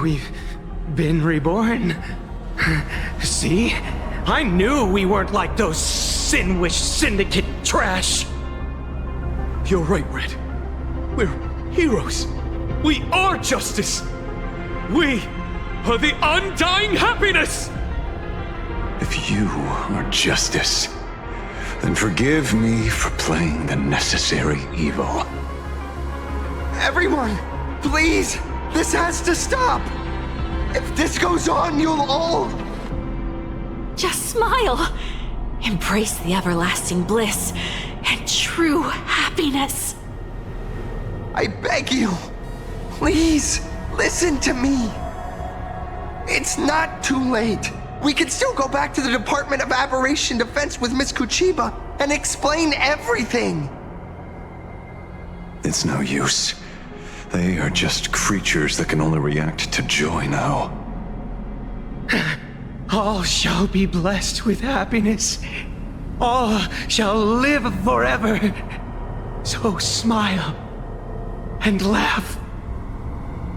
We've been reborn. See? I knew we weren't like those Sin-Wish Syndicate trash. You're right, Red. We're heroes. We are justice. We are the undying happiness! If you are justice, then forgive me for playing the necessary evil. Everyone, please! This has to stop! If this goes on, you'll all... Just smile. Embrace the everlasting bliss and true happiness. I beg you, please, listen to me. It's not too late. We can still go back to the Department of Aberration Defense with Miss Kuchiba and explain everything. It's no use. They are just creatures that can only react to joy now. All shall be blessed with happiness. All shall live forever. So smile and laugh.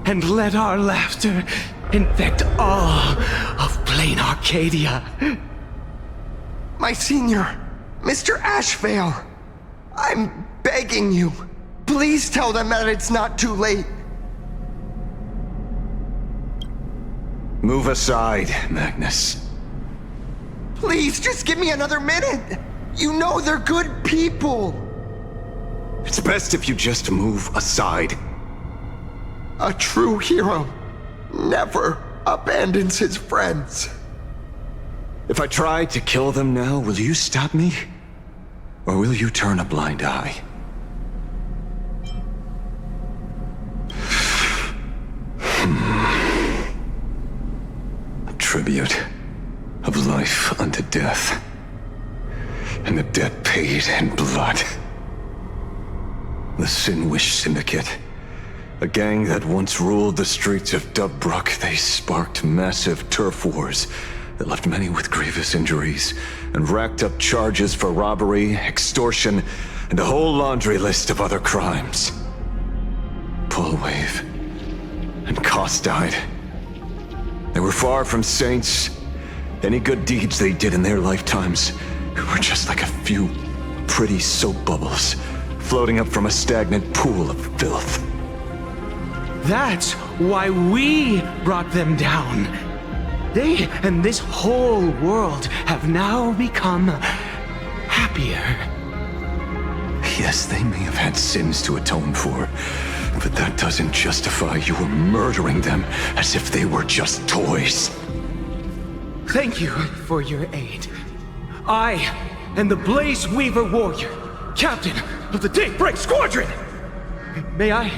And let our laughter infect all of plain Arcadia. My senior, Mr. Ashvale, I'm begging you. Please tell them that it's not too late. Move aside, Magnus. Please, just give me another minute. You know they're good people. It's best if you just move aside. A true hero never abandons his friends. If I try to kill them now, will you stop me? Or will you turn a blind eye? A tribute of life unto death. And the debt paid in blood. The Sin-Wish Syndicate. A gang that once ruled the streets of Dubbrook. They sparked massive turf wars that left many with grievous injuries and racked up charges for robbery, extortion, and a whole laundry list of other crimes. Pullwave and Koss died. They were far from saints. Any good deeds they did in their lifetimes were just like a few pretty soap bubbles floating up from a stagnant pool of filth. That's why we brought them down. They and this whole world have now become happier. Yes, they may have had sins to atone for, but that doesn't justify you murdering them as if they were just toys. Thank you for your aid. I am the Blaze Weaver Warrior, captain of the Daybreak Squadron! May I...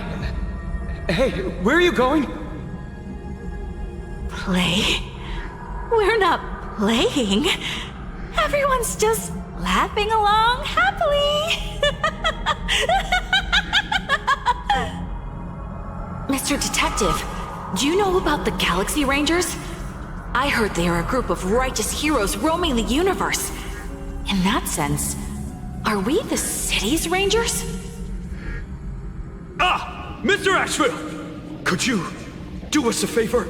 Hey, where are you going? Play? We're not playing. Everyone's just laughing along happily. Mr. Detective, do you know about the Galaxy Rangers? I heard they are a group of righteous heroes roaming the universe. In that sense, are we the city's Rangers? Ah! Mr. Ashville! Could you do us a favor?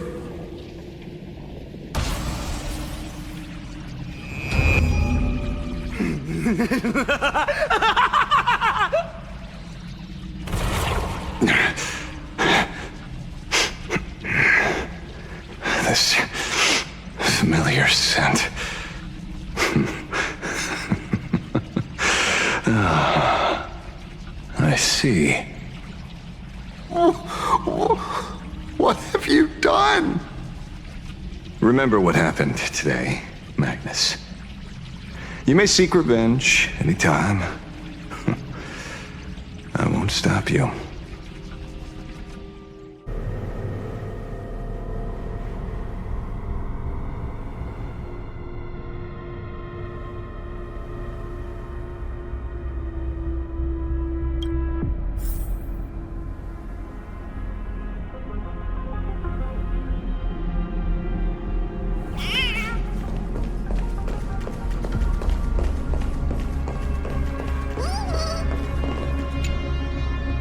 This familiar scent. I see. What have you done? Remember what happened today, Magnus. You may seek revenge anytime. I won't stop you.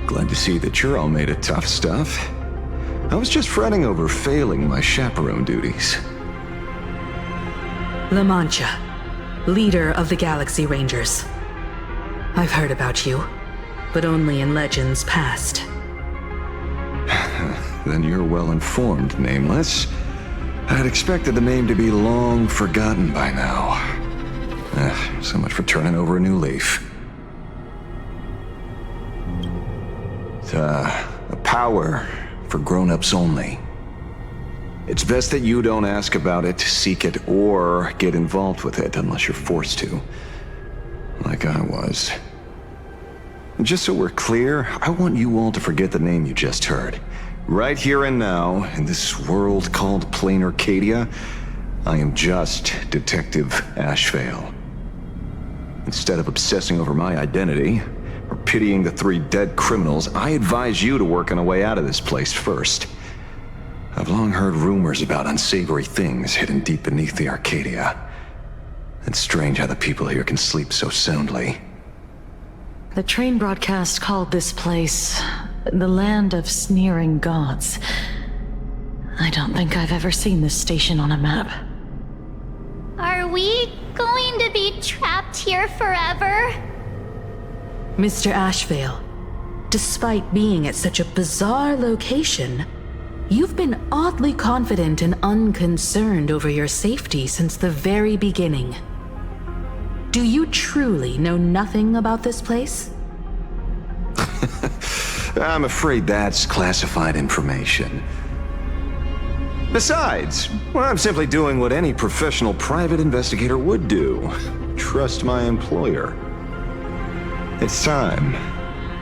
Glad to see that you're all made of tough stuff. I was just fretting over failing my chaperone duties. La Mancha, leader of the Galaxy Rangers. I've heard about you, but only in legends past. Then you're well informed, Nameless. I'd expected the name to be long forgotten by now. So much for turning over a new leaf. A power for grown-ups only. It's best that you don't ask about it, seek it, or get involved with it unless you're forced to. Like I was. Just so we're clear, I want you all to forget the name you just heard. Right here and now, in this world called Plain Arcadia, I am just Detective Ashvale. Instead of obsessing over my identity, or pitying the 3 dead criminals, I advise you to work on a way out of this place first. I've long heard rumors about unsavory things hidden deep beneath the Arcadia. It's strange how the people here can sleep so soundly. The train broadcast called this place the Land of Sneering Gods. I don't think I've ever seen this station on a map. Are we going to be trapped here forever? Mr. Ashvale, despite being at such a bizarre location, you've been oddly confident and unconcerned over your safety since the very beginning. Do you truly know nothing about this place? I'm afraid that's classified information. Besides, well, I'm simply doing what any professional private investigator would do. Trust my employer. It's time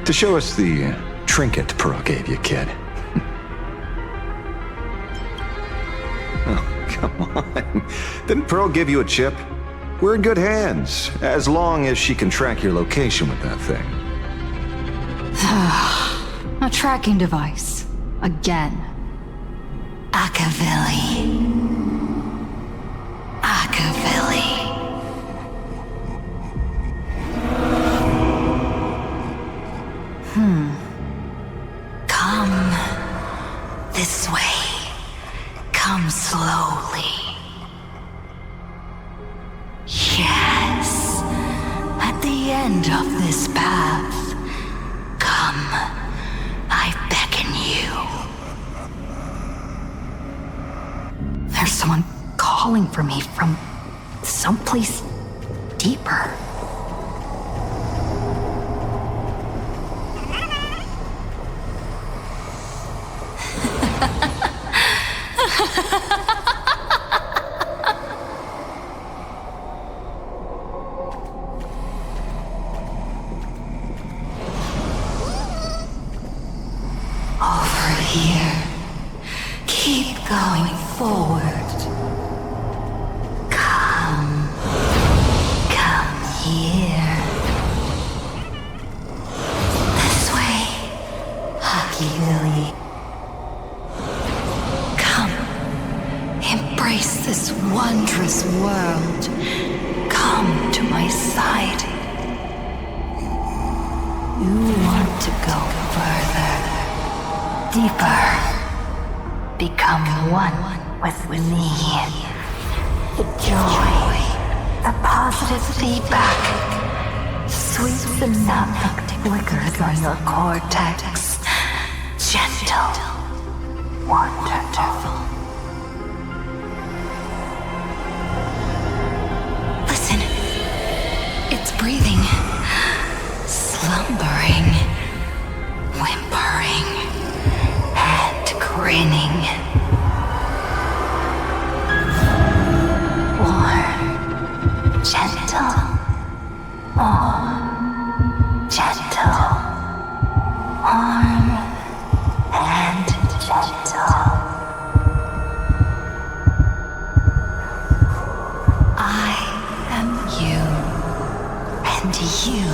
to show us the trinket Pearl gave you, kid. Oh, come on. Didn't Pearl give you a chip? We're in good hands, as long as she can track your location with that thing. A tracking device. Again. Akavilli. Come this way. Come slowly. Yes. At the end of this path. Come. I beckon you. There's someone calling for me from someplace deeper. Over here. Keep going forward. Come here. This way, Akavilli. Come, embrace this wondrous world. Come to my side. You want to go further, deeper. Become one with me. The joy, the positive feedback, sweet synaptic flickers on your cortex. Gentle, wonderful. Listen, it's breathing, slumbering, whimpering, and grinning. Warm, gentle, more gentle, warm, and gentle. I am you, and you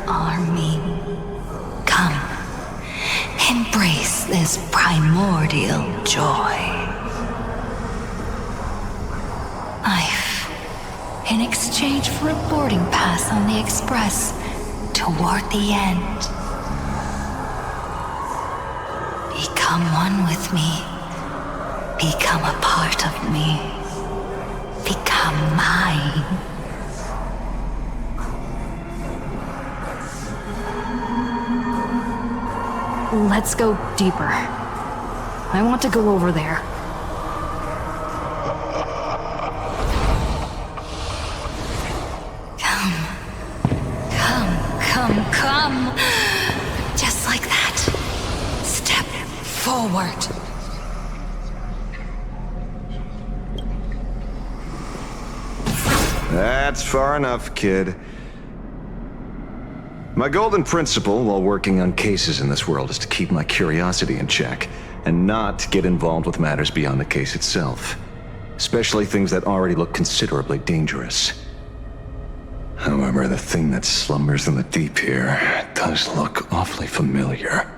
are me. Come, embrace this primordial joy. Life, in exchange for a boarding pass on the express toward the end. Become Become one with me. Become a part of me. Become mine. Let's go deeper. I want to go over there. Come. Just like that. Step forward. That's far enough, kid. My golden principle while working on cases in this world is to keep my curiosity in check and not get involved with matters beyond the case itself, especially things that already look considerably dangerous. However, the thing that slumbers in the deep here does look awfully familiar.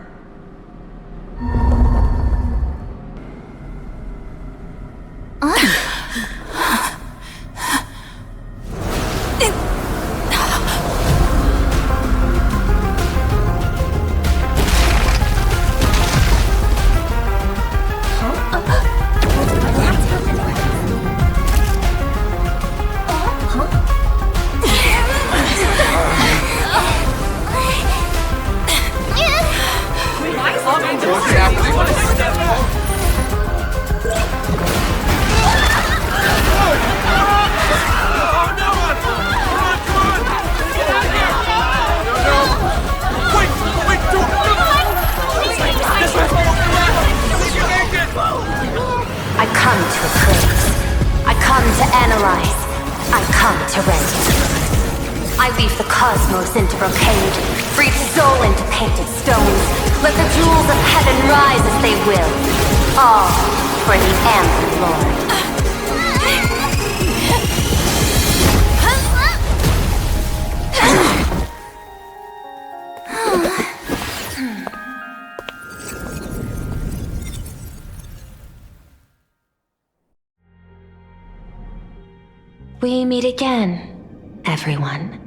We meet again, everyone.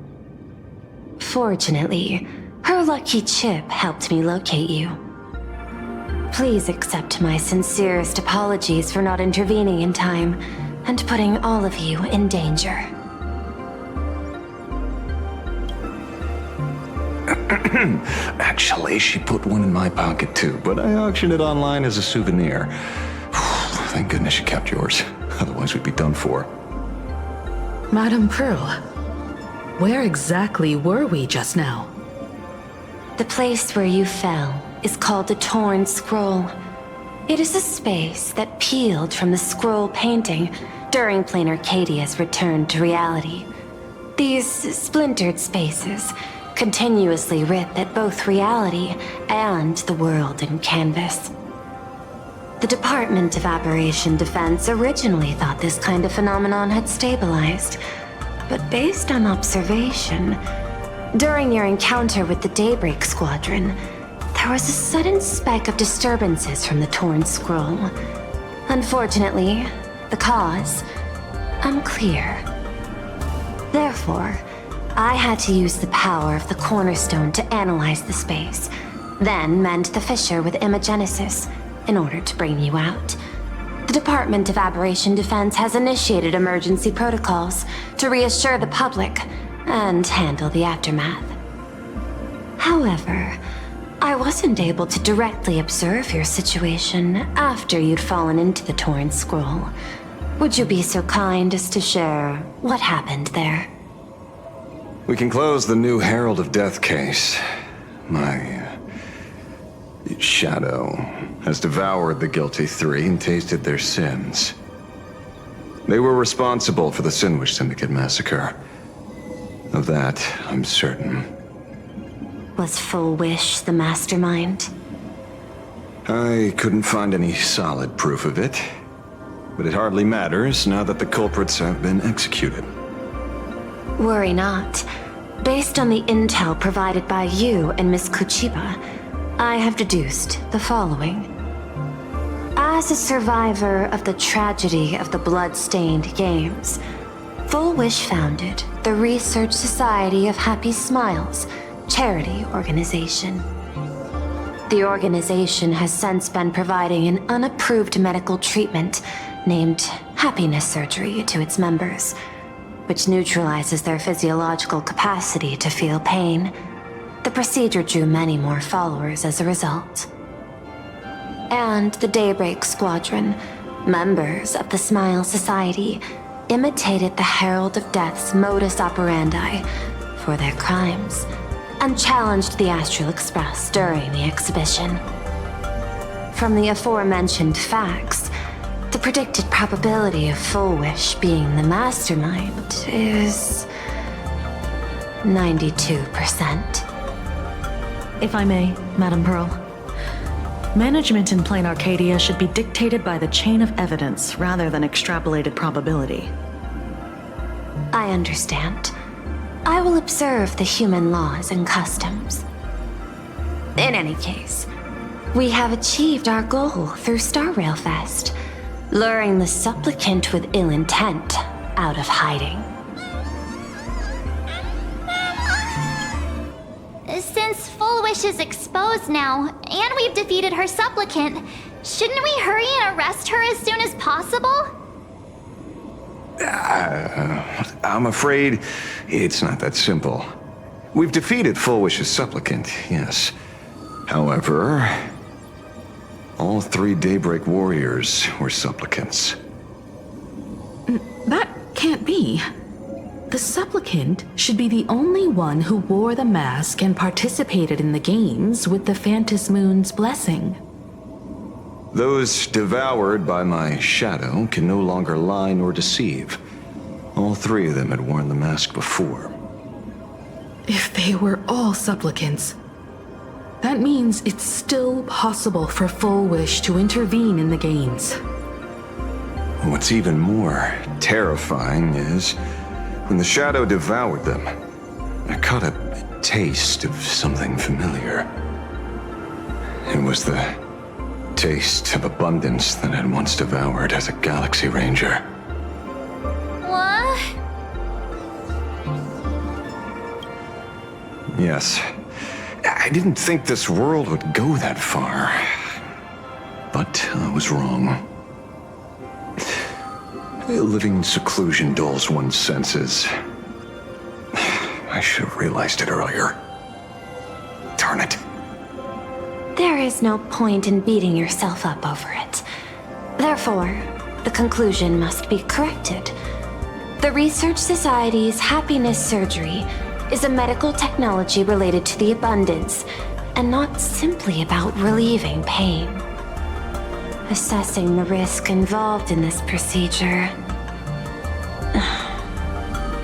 Fortunately, her lucky chip helped me locate you. Please accept my sincerest apologies for not intervening in time and putting all of you in danger. Actually, she put one in my pocket too, but I auctioned it online as a souvenir. Thank goodness you kept yours. Otherwise we'd be done for. Madame Pearl, where exactly were we just now? The place where you fell is called the Torn Scroll. It is a space that peeled from the scroll painting during Plain Arcadia's return to reality. These splintered spaces continuously rip at both reality and the world in canvas. The Department of Aberration Defense originally thought this kind of phenomenon had stabilized, but based on observation, during your encounter with the Daybreak Squadron, there was a sudden spike of disturbances from the Torn Scroll. Unfortunately, the cause, unclear. Therefore, I had to use the power of the Cornerstone to analyze the space, then mend the fissure with Imagenesis in order to bring you out. The Department of Aberration Defense has initiated emergency protocols to reassure the public and handle the aftermath. However, I wasn't able to directly observe your situation after you'd fallen into the Torn Scroll. Would you be so kind as to share what happened there? We can close the new Herald of Death case. My shadow has devoured the guilty three and tasted their sins. They were responsible for the Sinwish Syndicate massacre. Of that, I'm certain. Was Full Wish the mastermind? I couldn't find any solid proof of it, but it hardly matters now that the culprits have been executed. Worry not. Based on the intel provided by you and Miss Kuchiba, I have deduced the following. As a survivor of the tragedy of the Blood-Stained Games, Full Wish founded the Research Society of Happy Smiles charity organization. The organization has since been providing an unapproved medical treatment named happiness surgery to its members, which neutralizes their physiological capacity to feel pain. The procedure drew many more followers as a result. And the Daybreak Squadron, members of the Smile Society, imitated the Herald of Death's modus operandi for their crimes, and challenged the Astral Express during the exhibition. From the aforementioned facts, the predicted probability of Full Wish being the mastermind is 92%. If I may, Madam Pearl. Management in Plain Arcadia should be dictated by the chain of evidence rather than extrapolated probability. I understand. I will observe the human laws and customs. In any case, we have achieved our goal through Star Rail Fest, luring the supplicant with ill intent out of hiding. Since Full Wish is exposed now, and we've defeated her supplicant, shouldn't we hurry and arrest her as soon as possible? I'm afraid it's not that simple. We've defeated Full Wish's supplicant, yes. However, all 3 Daybreak warriors were supplicants. That can't be. The supplicant should be the only one who wore the mask and participated in the games with the Phantus Moon's blessing. Those devoured by my shadow can no longer lie nor deceive. All 3 of them had worn the mask before. If they were all supplicants, that means it's still possible for Full Wish to intervene in the games. What's even more terrifying is, when the shadow devoured them, I caught a taste of something familiar. It was the taste of abundance that I'd once devoured as a Galaxy Ranger. What? Yes. I didn't think this world would go that far. But I was wrong. Living in seclusion dulls one's senses. I should have realized it earlier. Darn it. There is no point in beating yourself up over it. Therefore, the conclusion must be corrected. The Research Society's happiness surgery is a medical technology related to the abundance, and not simply about relieving pain. Assessing the risk involved in this procedure.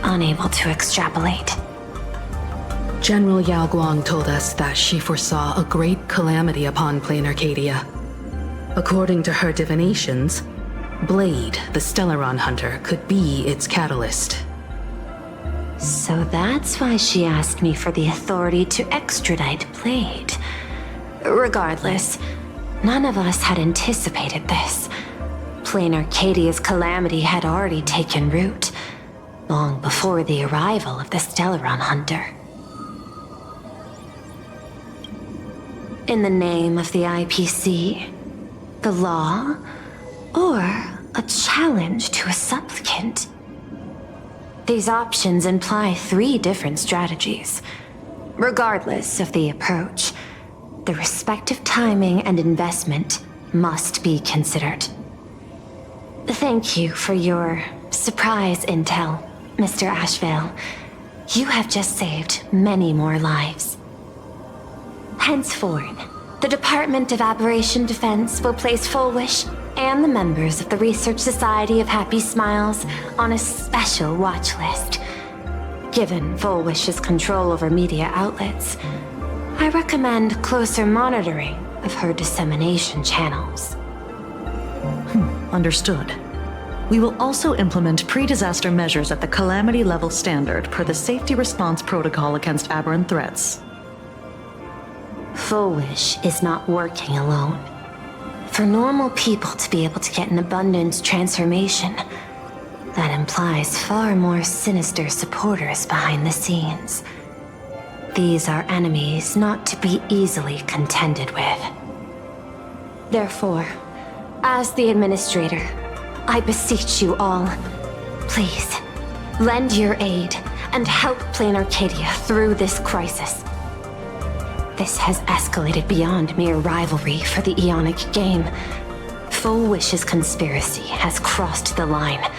Unable to extrapolate. General Yao Guang told us that she foresaw a great calamity upon Plain Arcadia. According to her divinations, Blade, the Stellaron hunter, could be its catalyst. So that's why she asked me for the authority to extradite Blade. Regardless, none of us had anticipated this. Plain Arcadia's calamity had already taken root, long before the arrival of the Stellaron hunter. In the name of the IPC, the law, or a challenge to a supplicant? These options imply 3 different strategies. Regardless of the approach, the respective timing and investment must be considered. Thank you for your surprise intel, Mr. Ashvale. You have just saved many more lives. Henceforth, the Department of Aberration Defense will place Full Wish and the members of the Research Society of Happy Smiles on a special watch list. Given Full Wish's control over media outlets, I recommend closer monitoring of her dissemination channels. Understood. We will also implement pre-disaster measures at the calamity level standard per the safety response protocol against aberrant threats. Full Wish is not working alone. For normal people to be able to get an abundance transformation, that implies far more sinister supporters behind the scenes. these are enemies not to be easily contended with. Therefore, as the administrator, I beseech you all, please, lend your aid and help Plan Arcadia through this crisis. This has escalated beyond mere rivalry for the Ionic game. Full Wish's conspiracy has crossed the line.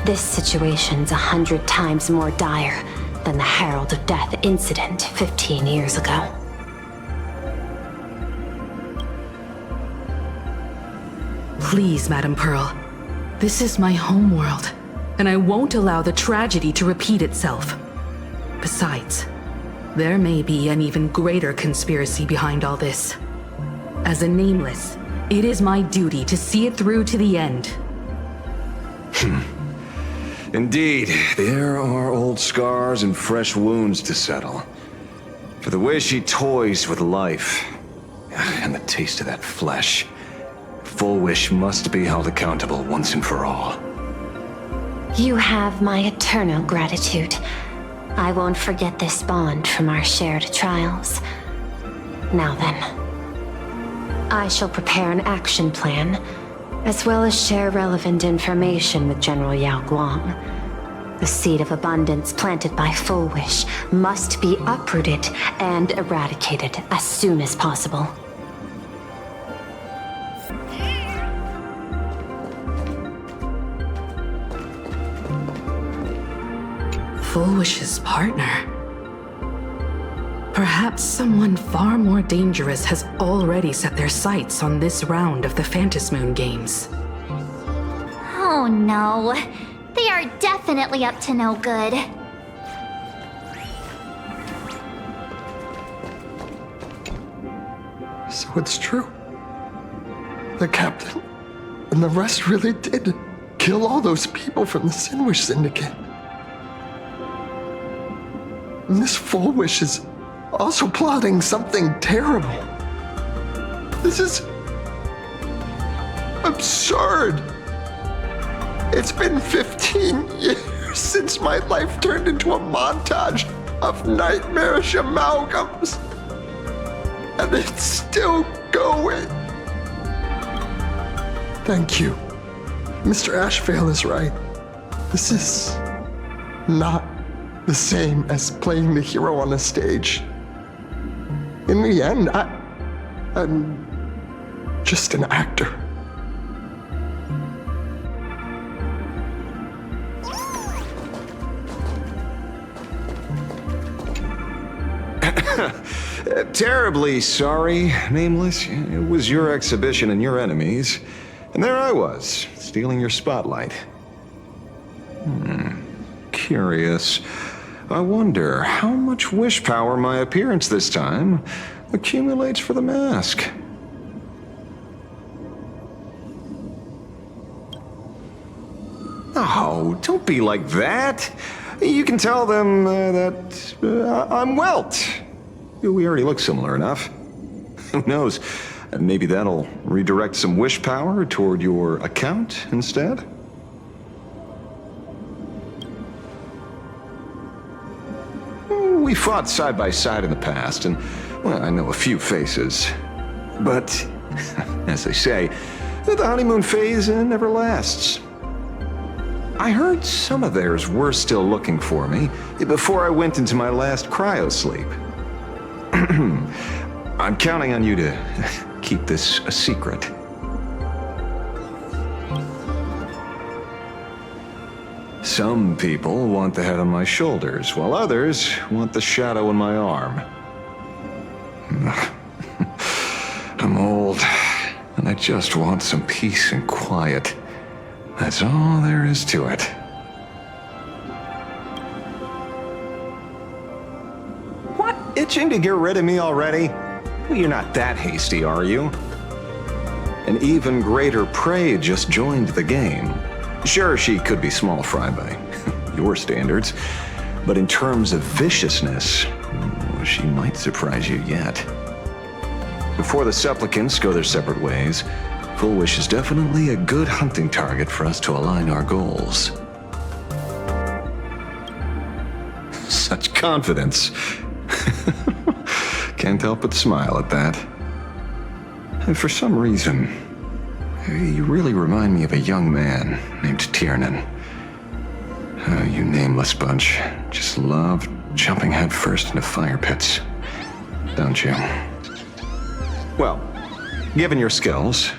This situation's 100 times more dire than the Herald of Death incident 15 years ago. Please, Madam Pearl. This is my homeworld, and I won't allow the tragedy to repeat itself. Besides, there may be an even greater conspiracy behind all this. As a Nameless, it is my duty to see it through to the end. Indeed, there are old scars and fresh wounds to settle. For the way she toys with life, and the taste of that flesh, Full Wish must be held accountable once and for all. You have my eternal gratitude. I won't forget this bond from our shared trials. Now then, I shall prepare an action plan, as well as share relevant information with General Yao Guang. The seed of abundance planted by Full Wish must be uprooted and eradicated as soon as possible. Full Wish's partner. Perhaps someone far more dangerous has already set their sights on this round of the Phantasmoon Games. Oh no. They are definitely up to no good. So it's true. The captain and the rest really did kill all those people from the Sinwish Syndicate. And this Full Wish is also plotting something terrible. This is absurd. It's been 15 years since my life turned into a montage of nightmarish amalgams. And it's still going. Thank you. Mr. Ashvale is right. This is not the same as playing the hero on a stage. In the end, I'm just an actor. Terribly sorry, Nameless. It was your exhibition and your enemies. And there I was, stealing your spotlight. Curious. I wonder how much wish power my appearance this time accumulates for the mask. Oh, don't be like that. You can tell them that I'm Welt. We already look similar enough. Who knows? Maybe that'll redirect some wish power toward your account instead? We fought side by side in the past, and well, I know a few faces. But, as they say, the honeymoon phase never lasts. I heard some of theirs were still looking for me before I went into my last cryosleep. I'm counting on you to keep this a secret. Some people want the head on my shoulders, while others want the shadow on my arm. I'm old, and I just want some peace and quiet. That's all there is to it. What? Itching to get rid of me already? Well, you're not that hasty, are you? An even greater prey just joined the game. Sure, she could be small fry by your standards, but in terms of viciousness, she might surprise you yet. Before the supplicants go their separate ways, Full Wish is definitely a good hunting target for us to align our goals. Such confidence. Can't help but smile at that. And for some reason, you really remind me of a young man named Tiernan. You nameless bunch just love jumping headfirst into fire pits, don't you? Well, given your skills,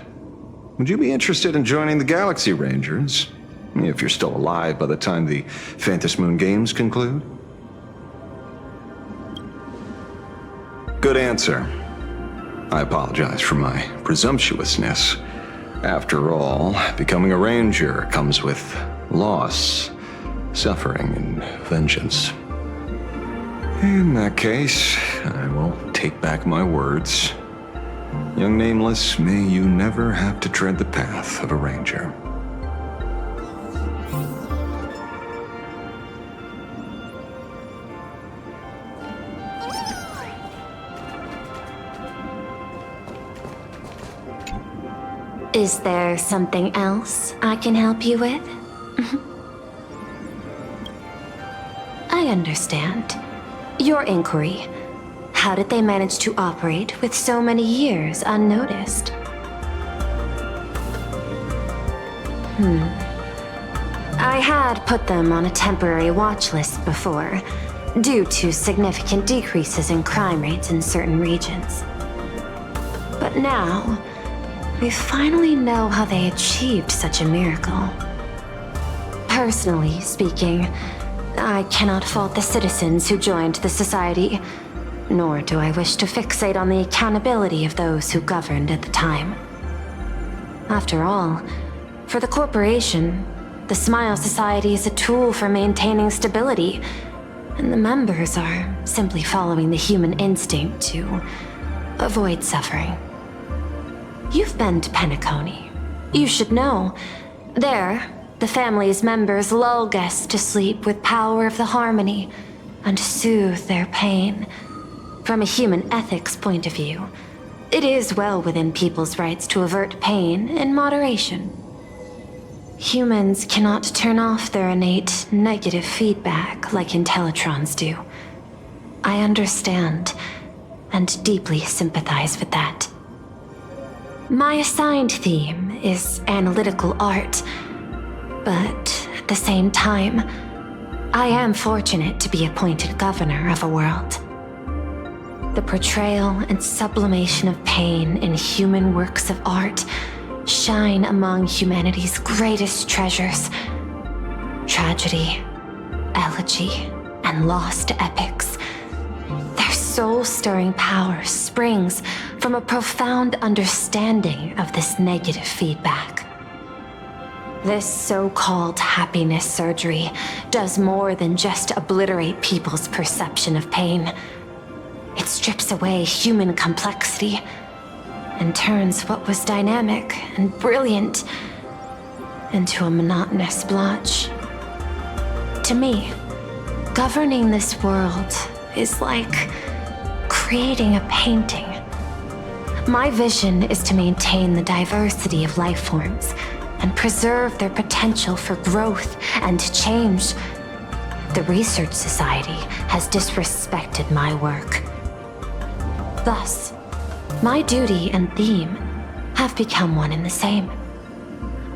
would you be interested in joining the Galaxy Rangers? If you're still alive by the time the Phantom Moon Games conclude? Good answer. I apologize for my presumptuousness. After all, becoming a ranger comes with loss, suffering, and vengeance. In that case, I will take back my words. Young Nameless, may you never have to tread the path of a ranger. Is there something else I can help you with? I understand. Your inquiry. How did they manage to operate with so many years unnoticed? I had put them on a temporary watch list before, due to significant decreases in crime rates in certain regions. But now, we finally know how they achieved such a miracle. Personally speaking, I cannot fault the citizens who joined the society, nor do I wish to fixate on the accountability of those who governed at the time. After all, for the corporation, the Smile Society is a tool for maintaining stability, and the members are simply following the human instinct to avoid suffering. You've been to Penacony. You should know. There, the family's members lull guests to sleep with power of the harmony and soothe their pain. From a human ethics point of view, it is well within people's rights to avert pain in moderation. Humans cannot turn off their innate negative feedback like Intellitrons do. I understand and deeply sympathize with that. My assigned theme is analytical art, but at the same time, I am fortunate to be appointed governor of a world. The portrayal and sublimation of pain in human works of art shine among humanity's greatest treasures. Tragedy, elegy, and lost epics. Their soul-stirring power springs from a profound understanding of this negative feedback. This so-called happiness surgery does more than just obliterate people's perception of pain. It strips away human complexity and turns what was dynamic and brilliant into a monotonous blotch. To me, governing this world is like creating a painting. My vision is to maintain the diversity of life forms and preserve their potential for growth and change. The Research Society has disrespected my work. Thus, my duty and theme have become one and the same.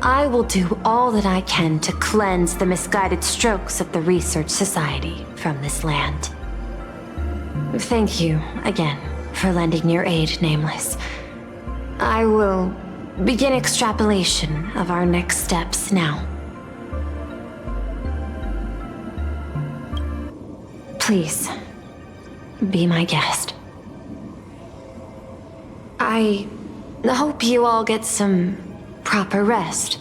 I will do all that I can to cleanse the misguided strokes of the Research Society from this land. Thank you again for lending your aid, Nameless. I will begin extrapolation of our next steps now. Please, be my guest. I hope you all get some proper rest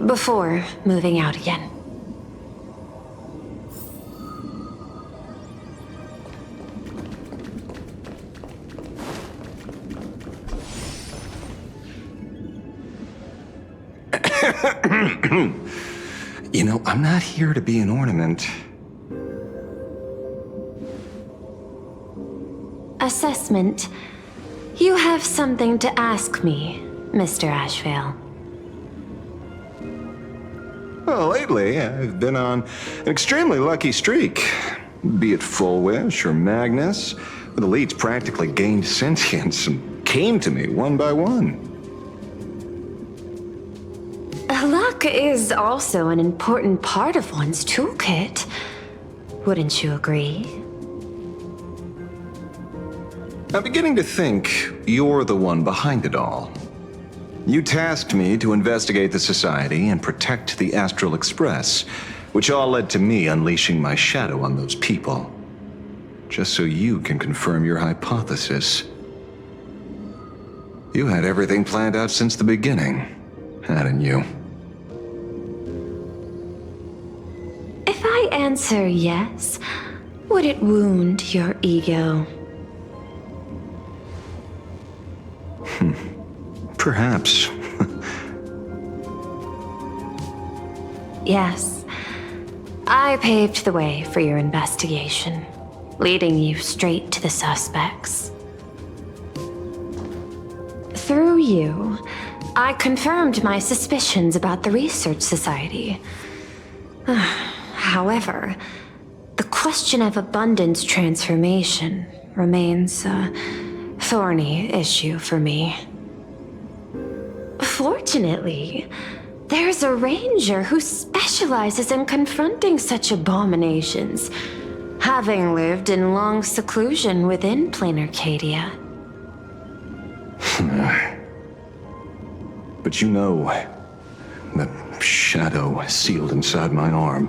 before moving out again. You know, I'm not here to be an ornament. Assessment. You have something to ask me, Mr. Ashvale. Well, lately, I've been on an extremely lucky streak. Be it Full Wish or Magnus, the leads practically gained sentience and came to me one by one. Luck is also an important part of one's toolkit. Wouldn't you agree? I'm beginning to think you're the one behind it all. You tasked me to investigate the Society and protect the Astral Express, which all led to me unleashing my shadow on those people. Just so you can confirm your hypothesis. You had everything planned out since the beginning, hadn't you? If I answer yes, would it wound your ego? Perhaps. Yes. I paved the way for your investigation, leading you straight to the suspects. Through you, I confirmed my suspicions about the Research Society. However, the question of abundance transformation remains a thorny issue for me. Fortunately, there's a ranger who specializes in confronting such abominations, having lived in long seclusion within plain Arcadia. But you know, the shadow sealed inside my arm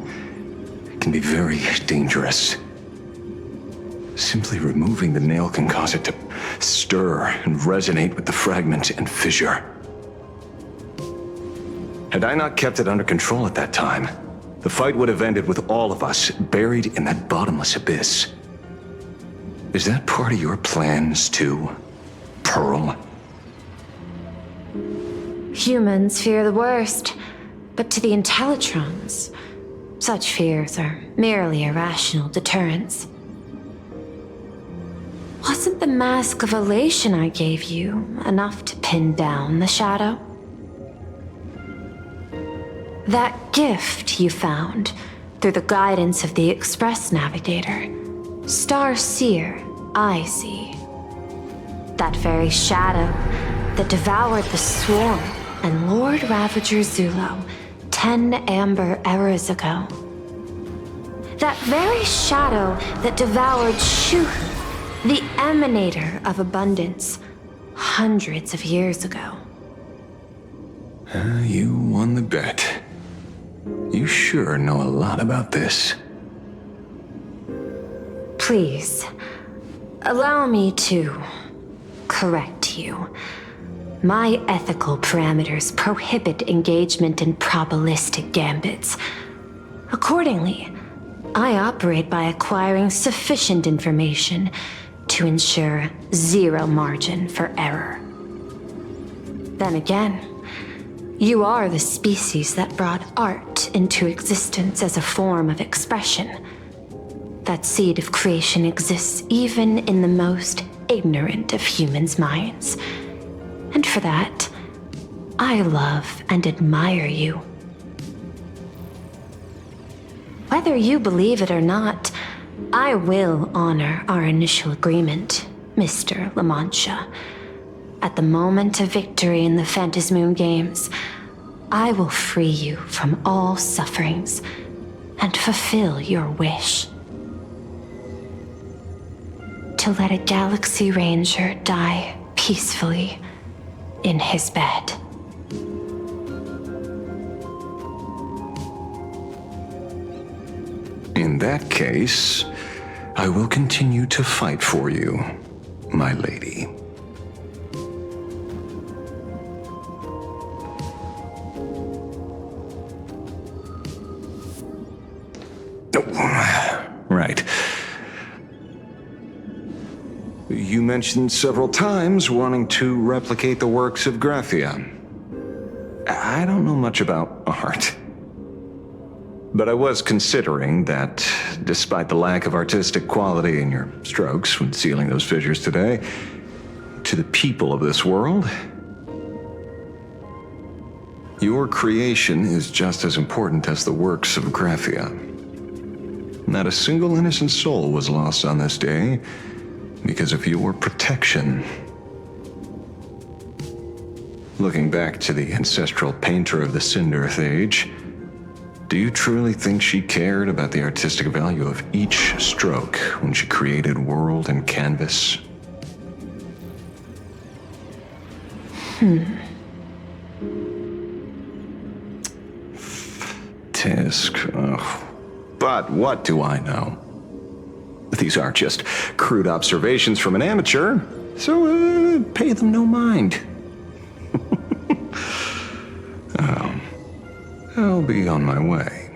can be very dangerous. Simply removing the nail can cause it to stir and resonate with the fragment and fissure. Had I not kept it under control at that time, the fight would have ended with all of us buried in that bottomless abyss. Is that part of your plans too, Pearl? Humans fear the worst, but to the Intellitrons, such fears are merely irrational deterrents. Wasn't the mask of elation I gave you enough to pin down the shadow? That gift you found through the guidance of the Express Navigator, Star Seer, I see. That very shadow that devoured the Swarm and Lord Ravager Zulo 10 amber eras ago. That very shadow that devoured Shuhu, the Emanator of Abundance, hundreds of years ago. You won the bet. You sure know a lot about this. Please, allow me to correct you. My ethical parameters prohibit engagement in probabilistic gambits. Accordingly, I operate by acquiring sufficient information to ensure zero margin for error. Then again, you are the species that brought art into existence as a form of expression. That seed of creation exists even in the most ignorant of humans' minds. And for that, I love and admire you. Whether you believe it or not, I will honor our initial agreement, Mr. La Mancha. At the moment of victory in the Phantasmoon Games, I will free you from all sufferings and fulfill your wish. To let a Galaxy Ranger die peacefully in his bed. In that case, I will continue to fight for you, my lady. Right. You mentioned several times wanting to replicate the works of Graphia. I don't know much about art. But I was considering that, despite the lack of artistic quality in your strokes when sealing those fissures today, to the people of this world, your creation is just as important as the works of Graphia. not a single innocent soul was lost on this day because of your protection. Looking back to the ancestral painter of the Cinderth Age, do you truly think she cared about the artistic value of each stroke when she created world and canvas? Tisk. Ugh. But what do I know? These are just crude observations from an amateur, so pay them no mind. I'll be on my way.